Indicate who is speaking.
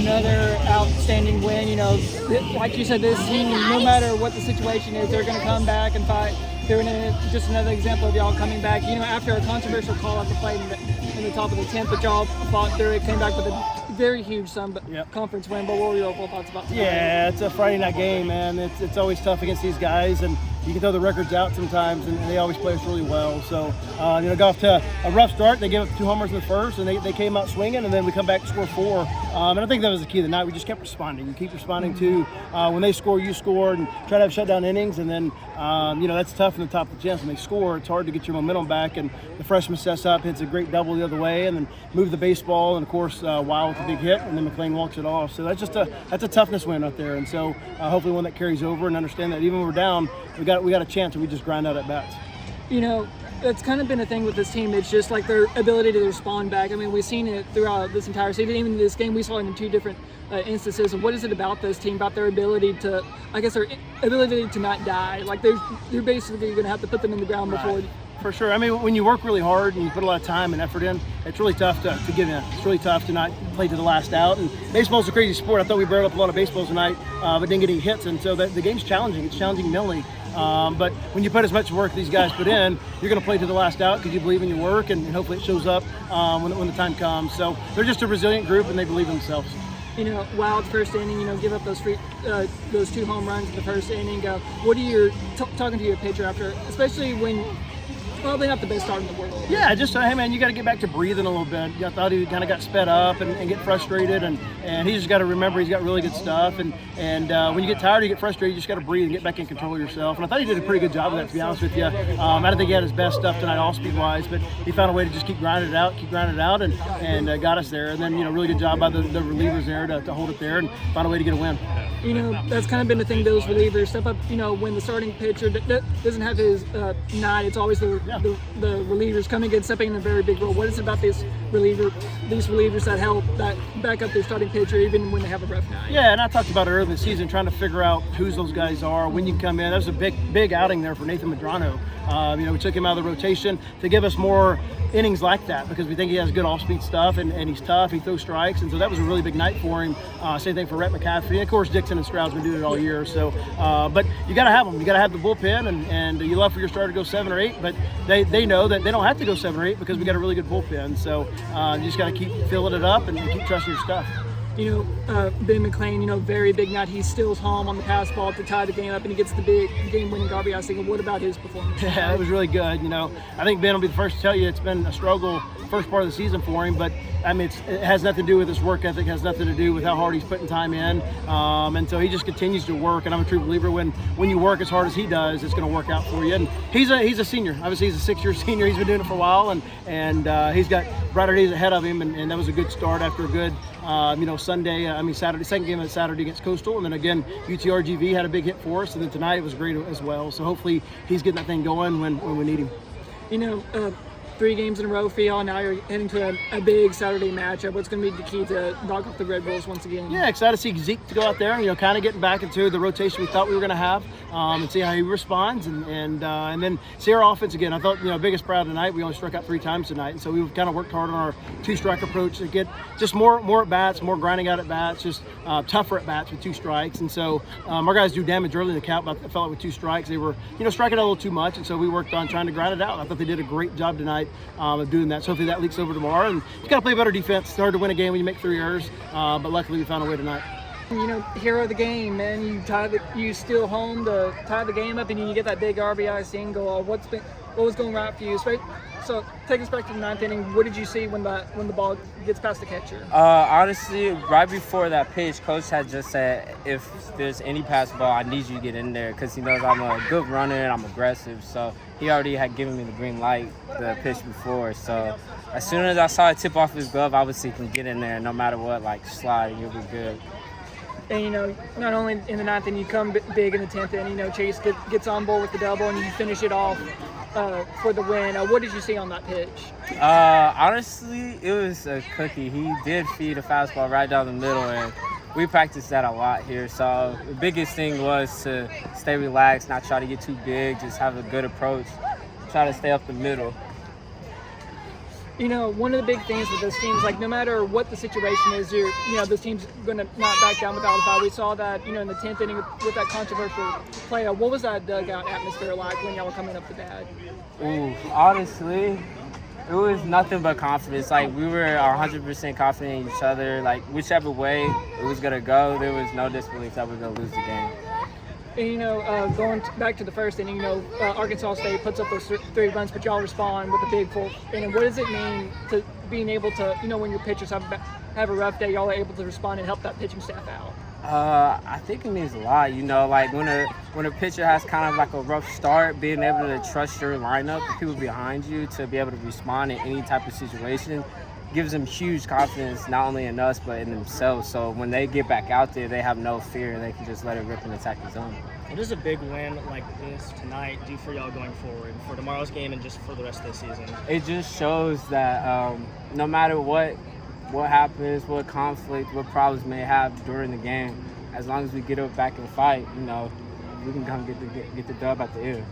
Speaker 1: another outstanding win. You know, like you said, this team, no matter what the situation is, they're going to come back and fight. They're just another example of y'all coming back. You know, after a controversial call at the play in the top of the 10th, but y'all fought through it, came back with a very huge conference win. But what were your thoughts about tonight?
Speaker 2: Yeah, it's a Friday night game, man. It's always tough against these guys, and you can throw the records out sometimes, and they always play us really well. So, you know, got off to a rough start. They gave up 2 homers in the first, and they came out swinging, and then we come back to score 4. And I think that was the key of the night. We just kept responding. You keep responding to when they score, you score, and try to have shutdown innings. And then, you know, that's tough in the top of the 10th. When they score, it's hard to get your momentum back. And the freshman sets up, hits a great double the other way, and then move the baseball. And of course, Wild with a big hit, and then McLean walks it off. So that's a toughness win out there. And so hopefully one that carries over, and understand that even when we're down, we got a chance, and we just grind out at bats.
Speaker 1: You know, that's kind of been a thing with this team. It's just like their ability to respond back. I mean, we've seen it throughout this entire season. Even in this game, we saw it in 2 different instances. And what is it about this team, about their ability to, I guess, their ability to not die? Like, you're basically going to have to put them in the ground before.
Speaker 2: Right. For sure. I mean, when you work really hard and you put a lot of time and effort in, it's really tough to give in. It's really tough to not play to the last out. And baseball's a crazy sport. I thought we barreled up a lot of baseballs tonight, but didn't get any hits. And so the game's challenging. It's challenging mentally. But when you put as much work these guys put in, you're going to play to the last out because you believe in your work, and hopefully it shows up when the time comes. So they're just a resilient group, and they believe in themselves.
Speaker 1: You know, Wild's first inning, you know, give up those 2 home runs in the first inning. What are your talking to your pitcher after, especially when probably not the best start in the world?
Speaker 2: Yeah, just hey man, you got to get back to breathing a little bit. I thought he kind of got sped up and get frustrated, and he just got to remember he's got really good stuff. And when you get tired, you get frustrated, you just got to breathe and get back in control of yourself. And I thought he did a pretty good job of that, to be honest with you. I don't think he had his best stuff tonight, all speed wise, but he found a way to just keep grinding it out, and got us there. And then, you know, really good job by the relievers there to hold it there and find a way to get a win.
Speaker 1: You know, that's kind of been the thing, those relievers step up. You know, when the starting pitcher doesn't have his night, it's always the relievers coming in, stepping in a very big role. What is it about these relievers that help that back up their starting pitcher even when they have a rough night?
Speaker 2: Yeah, and I talked about it early in the season, trying to figure out who those guys are, when you can come in. That was a big outing there for Nathan Medrano. You know, we took him out of the rotation to give us more innings like that because we think he has good off-speed stuff, and he's tough. He throws strikes, and so that was a really big night for him. Same thing for Rhett McCaffrey. And of course, Dixon and Stroud's been doing it all year. So, but you got to have them. You got to have the bullpen, and you love for your starter to go 7 or 8, but they know that they don't have to go 7 or 8 because we got a really good bullpen. So you just got to keep filling it up and keep trusting your stuff.
Speaker 1: You know, Ben McLean, you know, very big night. He steals home on the pass ball to tie the game up, and he gets the big game-winning RBI single. What about his performance?
Speaker 2: Yeah, it was really good. You know, I think Ben will be the first to tell you it's been a struggle first part of the season for him, but I mean, it has nothing to do with his work ethic, has nothing to do with how hard he's putting time in, and so he just continues to work. And I'm a true believer when you work as hard as he does, it's going to work out for you. And he's a senior. Obviously, he's a 6-year senior. He's been doing it for a while, and he's got brighter days ahead of him. And that was a good start after a good, you know, Saturday, second game of Saturday against Coastal, and then again UTRGV had a big hit for us, and then tonight it was great as well. So hopefully he's getting that thing going when we need him.
Speaker 1: You know, 3 games in a row for y'all. Now you're heading to a big Saturday matchup. What's going to be the key to knock off the Red Bulls once again?
Speaker 2: Yeah, excited to see Zeke to go out there and, you know, kind of getting back into the rotation we thought we were going to have, and see how he responds, and then see our offense again. I thought, you know, biggest proud tonight, we only struck out 3 times tonight, and so we've kind of worked hard on our 2-strike approach to get just more at bats, more grinding out at bats, just tougher at bats with 2 strikes. And so our guys do damage early in the count, but I felt like with 2 strikes they were, you know, striking out a little too much, and so we worked on trying to grind it out. I thought they did a great job tonight of doing that. So hopefully that leaks over tomorrow, and you got to play better defense. It's hard to win a game when you make 3 errors, but luckily we found a way tonight.
Speaker 1: You know, hero of the game, man. You steal home to tie the game up, and you get that big RBI single. What was going right for you? So take us back to the 9th inning. What did you see when the ball gets past the catcher?
Speaker 3: Honestly, right before that pitch, Coach had just said, if there's any pass ball, I need you to get in there, because he knows I'm a good runner and I'm aggressive. So he already had given me the green light the pitch before. So as soon as I saw it tip off his glove, I was thinking, get in there, no matter what, like slide, you'll be good.
Speaker 1: And, you know, not only in the 9th, and you come big in the 10th, and, you know, Chase gets on board with the double, and you finish it off for the win. What did you see on that pitch?
Speaker 3: Honestly, it was a cookie. He did feed a fastball right down the middle, and we practiced that a lot here. So the biggest thing was to stay relaxed, not try to get too big, just have a good approach, try to stay up the middle.
Speaker 1: You know, one of the big things with those teams, like no matter what the situation is, this team's going to not back down without a foul. We saw that, in the 10th inning with that controversial play. What was that dugout atmosphere like when y'all were coming up to bat?
Speaker 3: Ooh, honestly, it was nothing but confidence. Like, we were 100% confident in each other. Like, whichever way it was going to go, there was no disbelief that we were going to lose the game.
Speaker 1: And, going back to the first inning, Arkansas State puts up those 3 runs, but y'all respond with a big fourth inning. What does it mean to being able to, when your pitchers have a rough day, y'all are able to respond and help that pitching staff out?
Speaker 3: I think it means a lot. Like when a pitcher has kind of like a rough start, being able to trust your lineup, the people behind you, to be able to respond in any type of situation, gives them huge confidence, not only in us, but in themselves. So when they get back out there, they have no fear, and they can just let it rip and attack the zone.
Speaker 4: What does a big win like this tonight do for y'all going forward, for tomorrow's game and just for the rest of the season?
Speaker 3: It just shows that no matter what happens, what conflict, what problems may have during the game, as long as we get up back and fight, we can come get the dub at the end.